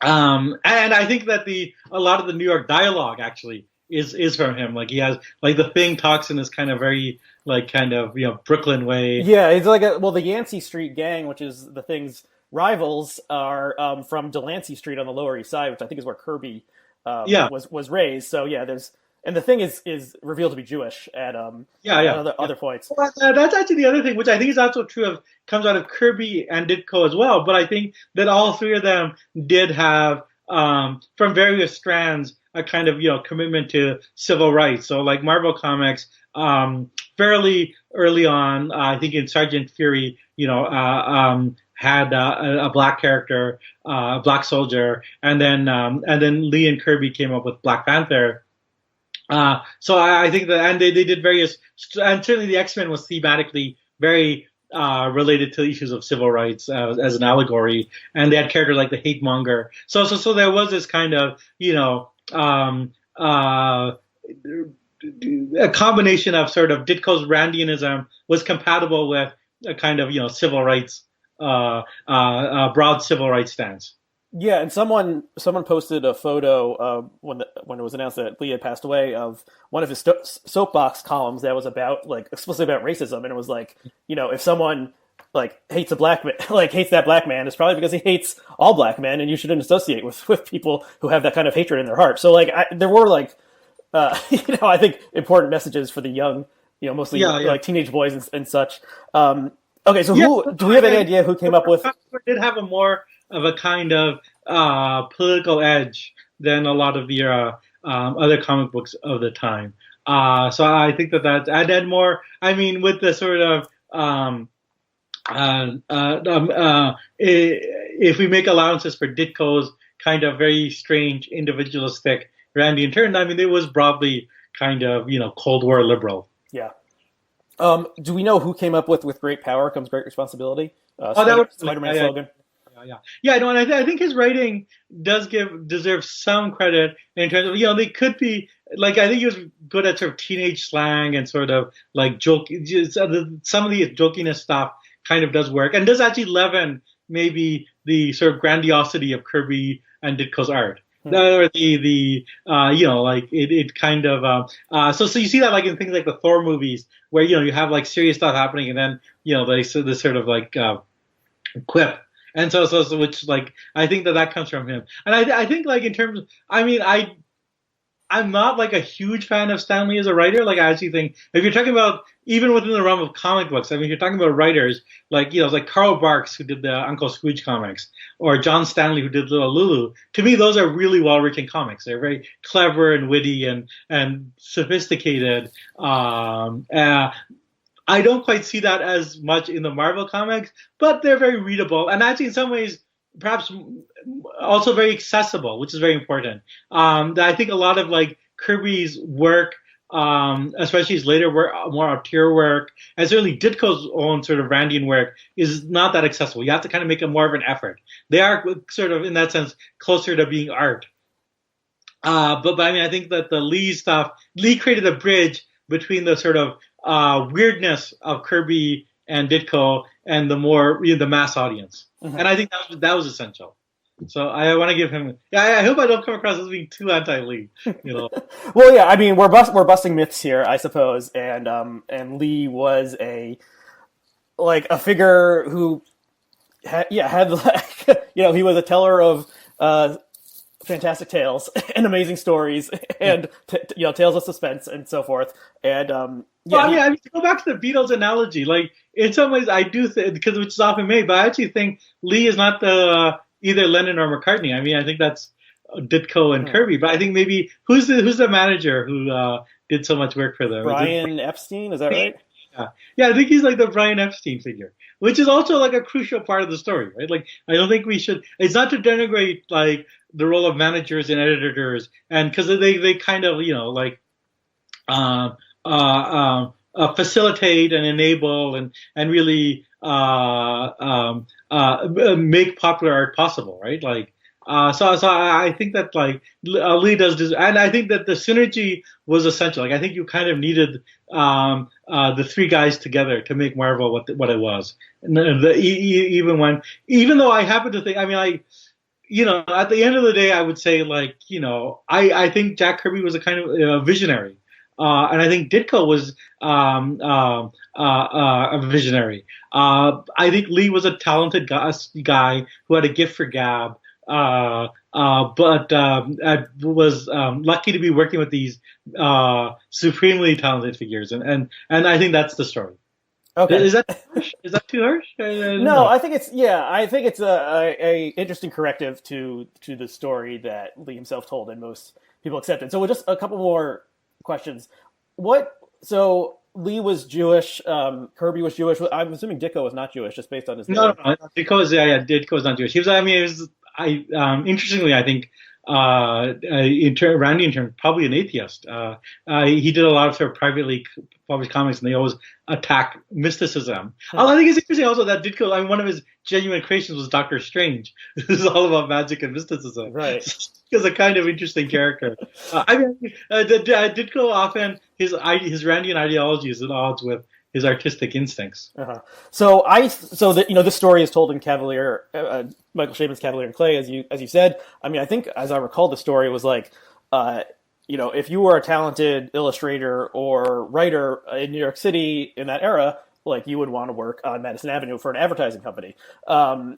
And I think that a lot of the New York dialogue actually is from him. Like he has like the Thing talks in this kind of very like kind of Brooklyn way. Yeah, it's like the Yancey Street gang, which is the Thing's rivals, are from Delancey Street on the Lower East Side, which I think is where Kirby was raised. So yeah, and the Thing is revealed to be Jewish at other points. Well, that's actually the other thing, which I think is also true comes out of Kirby and Ditko as well. But I think that all three of them did have, from various strands, a kind of commitment to civil rights. So like Marvel Comics, fairly early on, I think in Sergeant Fury, had a black character, a black soldier, and then Lee and Kirby came up with Black Panther. So I think that, and they did various, and certainly the X-Men was thematically very related to issues of civil rights as an allegory, and they had characters like the Hate Monger. So there was this kind of a combination of sort of Ditko's Randianism was compatible with a kind of civil rights, broad civil rights stance. Yeah, and someone posted a photo when it was announced that Lee had passed away of one of his soapbox columns that was about like explicitly about racism, and it was like, if someone like hates a black man, like hates that black man, it's probably because he hates all black men, and you shouldn't associate with people who have that kind of hatred in their heart. So like there were like I think important messages for the young, mostly like teenage boys and such. Okay, so do we have any idea who came up with? Did have a more of a kind of political edge than a lot of the other comic books of the time. So I think that I'd add more. I mean, with the sort of if we make allowances for Ditko's kind of very strange individualistic Randian turn, I mean, it was broadly kind of Cold War liberal. Yeah. Do we know who came up with great power comes great responsibility? That was Spider-Man slogan. No, and I think his writing does deserve some credit in terms of they could be like, I think he was good at sort of teenage slang and sort of like joke. Some of the jokiness stuff kind of does work and does actually leaven maybe the sort of grandiosity of Kirby and Ditko's art. Or like it kind of so you see that like in things like the Thor movies where you have like serious stuff happening and then this sort of like quip. And so which like I think that comes from him. And I think like in terms of, I mean, I'm not like a huge fan of Stan Lee as a writer. Like I actually think if you're talking about even within the realm of comic books, I mean, if you're talking about writers like like Carl Barks who did the Uncle Scrooge comics or John Stanley who did Little Lulu. To me, those are really well written comics. They're very clever and witty and sophisticated. I don't quite see that as much in the Marvel comics, but they're very readable and actually in some ways perhaps also very accessible, which is very important. I think a lot of like Kirby's work, especially his later work, more auteur work, and certainly Ditko's own sort of Randian work is not that accessible. You have to kind of make a more of an effort. They are sort of in that sense closer to being art. But I mean, I think that the Lee created a bridge between the sort of weirdness of Kirby and Ditko and the more the mass audience. Mm-hmm. And I think that was essential. So I want to give him. I hope I don't come across as being too anti-Lee. Well, yeah. I mean, we're busting myths here, I suppose. And Lee was a figure who had like he was a teller of fantastic tales and amazing stories and tales of suspense and so forth. And I mean, to go back to the Beatles analogy, like in some ways I do think, because which is often made, but I actually think Lee is not the either Lennon or McCartney. I mean, I think that's Ditko and Kirby, but I think maybe who's the manager who did so much work for them? Brian Epstein, is that right? Yeah, I think he's like the Brian Epstein figure, which is also like a crucial part of the story, right? Like, I don't think we should. It's not to denigrate like the role of managers and editors, and because they kind of facilitate and enable and really make popular art possible, right? Like, so I think that like Lee does this, and I think that the synergy was essential. Like, I think you kind of needed the three guys together to make Marvel what it was. And even though I happen to think, I mean, at the end of the day, I would say like, I think Jack Kirby was a kind of visionary. And I think Ditko was a visionary. I think Lee was a talented guy who had a gift for gab, but was lucky to be working with these supremely talented figures, and I think that's the story. Okay. Is that too harsh? Is that too harsh? No, No. I think it's a interesting corrective to the story that Lee himself told and most people accepted. So just a couple more questions. What so Lee was Jewish, Kirby was Jewish. I'm assuming Dicko was not Jewish, just based on his No, name. no, no. Because Ditko's not Jewish. He was. I mean, it was. Interestingly, I think Randy in turn probably an atheist. He did a lot of sort of privately published comics, and they always attack mysticism. I think it's interesting also that Ditko. I mean, one of his genuine creations was Doctor Strange. This is all about magic and mysticism. Right. He's a kind of interesting character. Ditko often his Randian ideology is at odds with his artistic instincts. Uh-huh. So that this story is told in Cavalier, Michael Chabon's Cavalier and Clay, as you said. I mean, I think as I recall, the story was like, if you were a talented illustrator or writer in New York City in that era, like you would want to work on Madison Avenue for an advertising company. A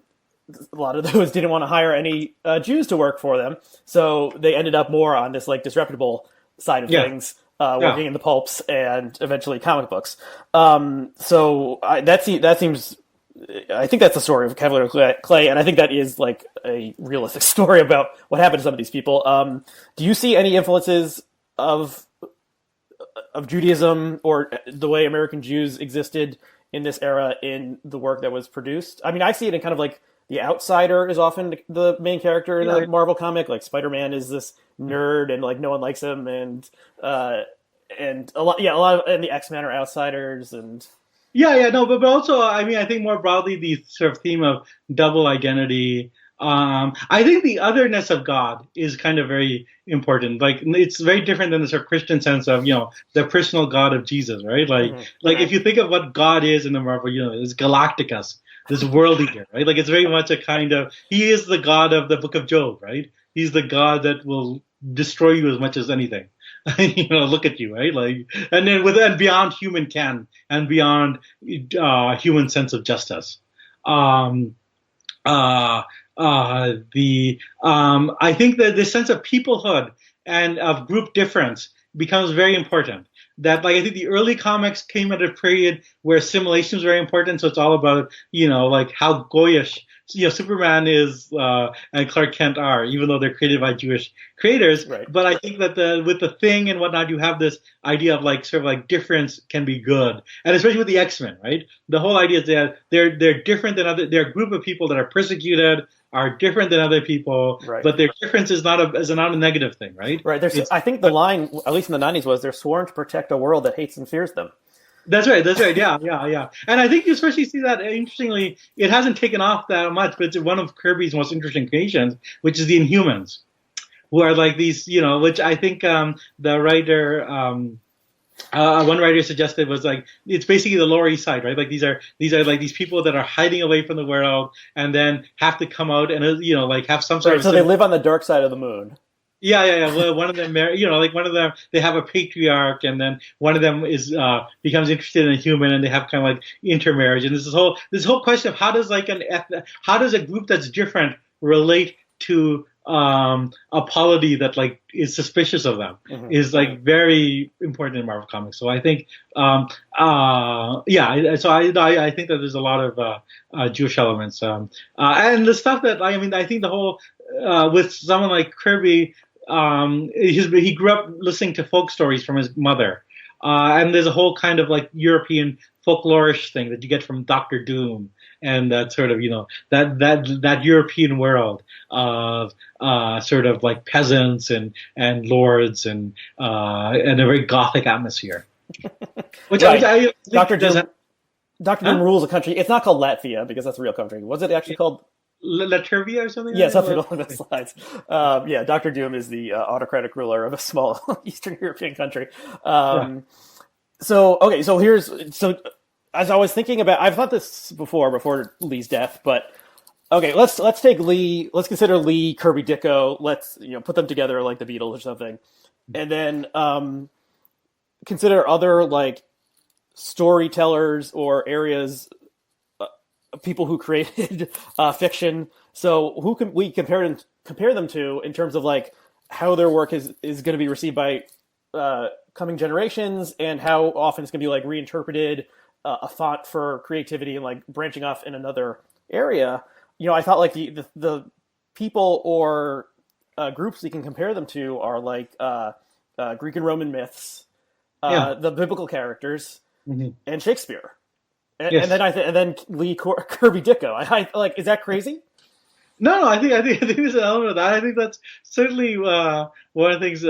lot of those didn't want to hire any Jews to work for them, so they ended up more on this like disreputable side of things. Working in the pulps and eventually comic books. That seems. I think that's the story of Cavalier Clay, and I think that is like a realistic story about what happened to some of these people. Do you see any influences of Judaism or the way American Jews existed in this era in the work that was produced? I mean, I see it in kind of like the outsider is often the main character in a Marvel comic. Like Spider-Man is this nerd and like no one likes him, and a lot of and the X-Men are outsiders, and No, but also, I mean, I think more broadly the sort of theme of double identity. I think the otherness of God is kind of very important. Like, it's very different than the sort of Christian sense of, the personal God of Jesus, right? Like if you think of what God is in the Marvel universe, it's Galacticus, this world eater, right? Like, it's very much a kind of, he is the God of the Book of Job, right? He's the God that will destroy you as much as anything. Look at you, right? Like, and then beyond human ken and beyond human sense of justice. I think that this sense of peoplehood and of group difference becomes very important. That, like, I think the early comics came at a period where assimilation was very important. So it's all about, like how Goyish, Superman is and Clark Kent are, even though they're created by Jewish creators. Right. But I think that with the Thing and whatnot, you have this idea of like sort of like difference can be good, and especially with the X-Men, right? The whole idea is that they're different than other. They're a group of people that are persecuted, are different than other people, right. But their difference is not a negative thing, right? Right. I think the line, at least in the 90s, was they're sworn to protect a world that hates and fears them. That's right. Yeah. And I think you especially see that, interestingly, it hasn't taken off that much, but it's one of Kirby's most interesting creations, which is the Inhumans, who are like these, which I think the writer, one writer suggested was like, it's basically the Lower East Side, right? Like these are like these people that are hiding away from the world and then have to come out and, like have some sort of. So they live on the dark side of the moon. Yeah. Well, one of them, like one of them, they have a patriarch, and then one of them becomes interested in a human, and they have kind of like intermarriage. And this whole question of how does a group that's different relate to a polity that like is suspicious of them is like very important in Marvel Comics. So I think, So I think that there's a lot of Jewish elements, and the stuff that I think the whole with someone like Kirby. He grew up listening to folk stories from his mother, and there's a whole kind of like European folklorish thing that you get from Doctor Doom, and that sort of that European world of sort of like peasants and lords and a very gothic atmosphere. Which right. Doctor Doom rules a country. It's not called Latvia because that's a real country. Was it actually called? Latvia or something? Yeah, something along those lines. Dr. Doom is the autocratic ruler of a small Eastern European country. So as I was thinking about, I've thought this before Lee's death, but okay, let's take Lee. Let's consider Lee, Kirby, Dicko. Let's put them together like the Beatles or something, and then consider other like storytellers or areas. People who created fiction. So who can we compare them to in terms of like how their work is going to be received by coming generations and how often it's going to be like reinterpreted a font for creativity and like branching off in another area, I thought like the people or groups you can compare them to are like Greek and Roman myths, Yeah. the biblical characters, Hmm. and Shakespeare. And Yes. then and then Lee Kirby Dicko. I like, is that crazy? No, no, I think there's an element of that. I think that's certainly one of the things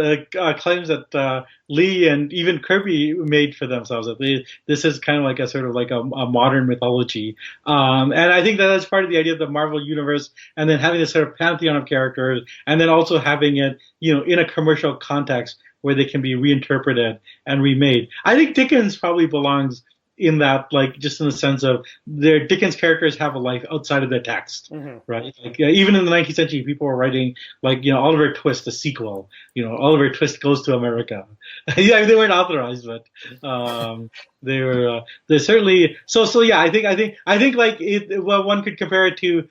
claims that Lee and even Kirby made for themselves. That this is kind of like a sort of like a modern mythology, and I think that that's part of the idea of the Marvel universe, and then having this sort of pantheon of characters, and then also having it, in a commercial context where they can be reinterpreted and remade. I think Dickens probably belongs in that, like, just in the sense of their Dickens characters have a life outside of the text, Mm-hmm. right? Like, even in the 19th century, people were writing, like, Oliver Twist, a sequel. Oliver Twist goes to America. Yeah, they weren't authorized, but they were. They're certainly so. Yeah, I think like well, one could compare it to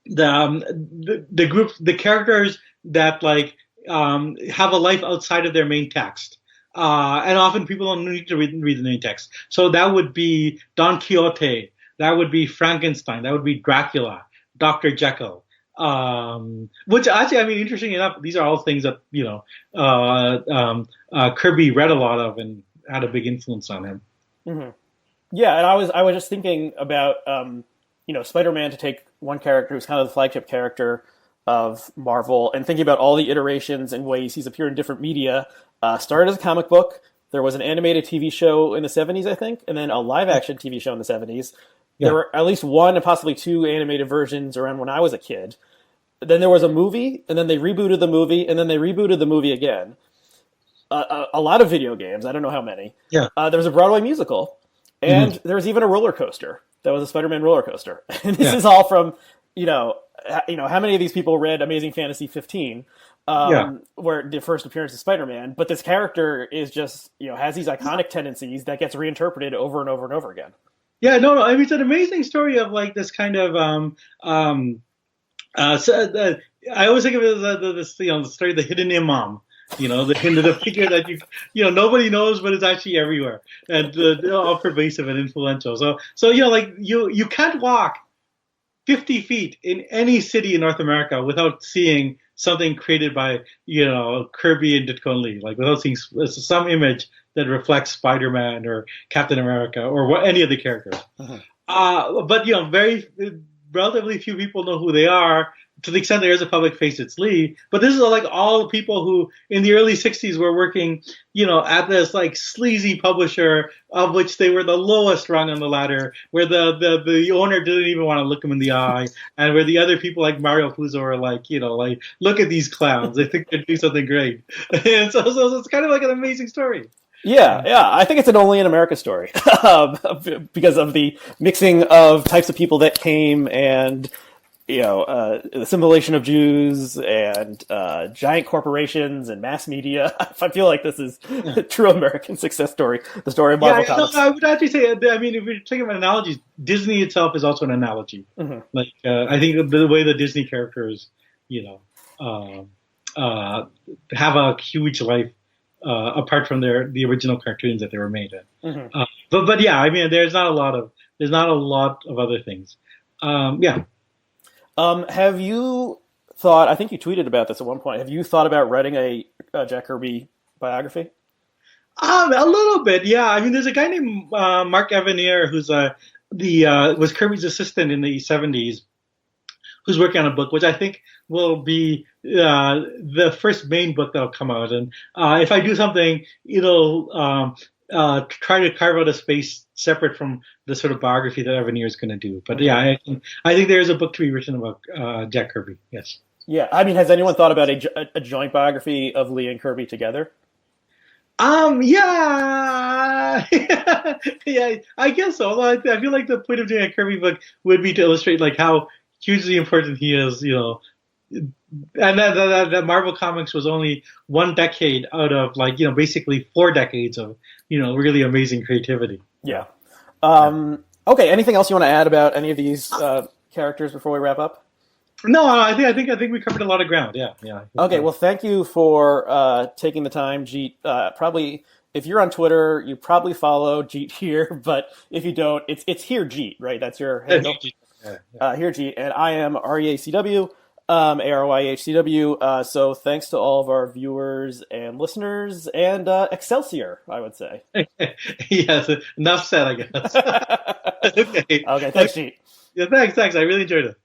the group, the characters that like have a life outside of their main text. And often people don't need to read the main text. So that would be Don Quixote. That would be Frankenstein. That would be Dracula, Dr. Jekyll. Which actually, I mean, interesting enough, these are all things that, Kirby read a lot of and had a big influence on him. Mm-hmm. Yeah, and I was just thinking about Spider-Man, to take one character who's kind of the flagship character of Marvel, and thinking about all the iterations and ways he's appeared in different media. Started as a comic book. There was an animated TV show in the 70s, I think, and then a live-action TV show in the 70s. Yeah. There were at least one and possibly two animated versions around when I was a kid. Then there was a movie, and then they rebooted the movie, and then they rebooted the movie again. A lot of video games. I don't know how many. Yeah. There was a Broadway musical, and there was even a roller coaster. That was a Spider-Man roller coaster. And this is all from, how many of these people read Amazing Fantasy 15? Where the first appearance of Spider-Man, but this character is just, has these iconic tendencies that gets reinterpreted over and over and over again. Yeah, no. I mean, it's an amazing story of like this kind of. I always think of it as this, the story of the hidden imam. The figure that nobody knows, but it's actually everywhere and all pervasive and influential. So like you can't walk 50 feet in any city in North America without seeing something created by, Kirby and Ditko and Lee, like without seeing some image that reflects Spider-Man or Captain America or any of the characters. Uh-huh. But, very relatively few people know who they are. To the extent there is a public face, it's Lee. But this is like all the people who in the early 60s were working, at this like sleazy publisher of which they were the lowest rung on the ladder, where the owner didn't even want to look him in the eye, and where the other people like Mario Puzo were like, like, look at these clowns. They think they're doing something great. And so it's kind of like an amazing story. Yeah. I think it's an only in America story because of the mixing of types of people that came and the assimilation of Jews and giant corporations and mass media. I feel like this is a true American success story, the story of Marvel Comics. No, I would actually say, I mean, if we're talking about analogies, Disney itself is also an analogy. Mm-hmm. Like, I think the way the Disney characters, have a huge life apart from the original cartoons that they were made in. Mm-hmm. But yeah, I mean, there's not a lot of other things. Yeah. Have you thought, I think you tweeted about this at one point, have you thought about writing a Jack Kirby biography? A little bit, yeah. I mean, there's a guy named Mark Evanier who's was Kirby's assistant in the 70s, who's working on a book, which I think will be the first main book that'll come out. And if I do something, it'll try to carve out a space separate from the sort of biography that Evanier is going to do. But yeah, I think there is a book to be written about Jack Kirby. Yes. Yeah, I mean, has anyone thought about a joint biography of Lee and Kirby together? Yeah, yeah, I guess so. Although I feel like the point of doing a Kirby book would be to illustrate like how hugely important he is, and that Marvel Comics was only one decade out of like, basically 4 decades of, really amazing creativity. Yeah. Okay. Anything else you want to add about any of these characters before we wrap up? No, I think we covered a lot of ground. Yeah. Okay. Well, thank you for taking the time, Jeet. Probably if you're on Twitter, you probably follow Jeet Heer, but if you don't, it's Here Jeet, right? That's your handle. Here Jeet, and I am REACW, ARYHCW. So thanks to all of our viewers and listeners, and Excelsior, I would say. Yes, enough said, I guess. Okay. Okay, thanks, Jeet. Yeah, thanks. I really enjoyed it.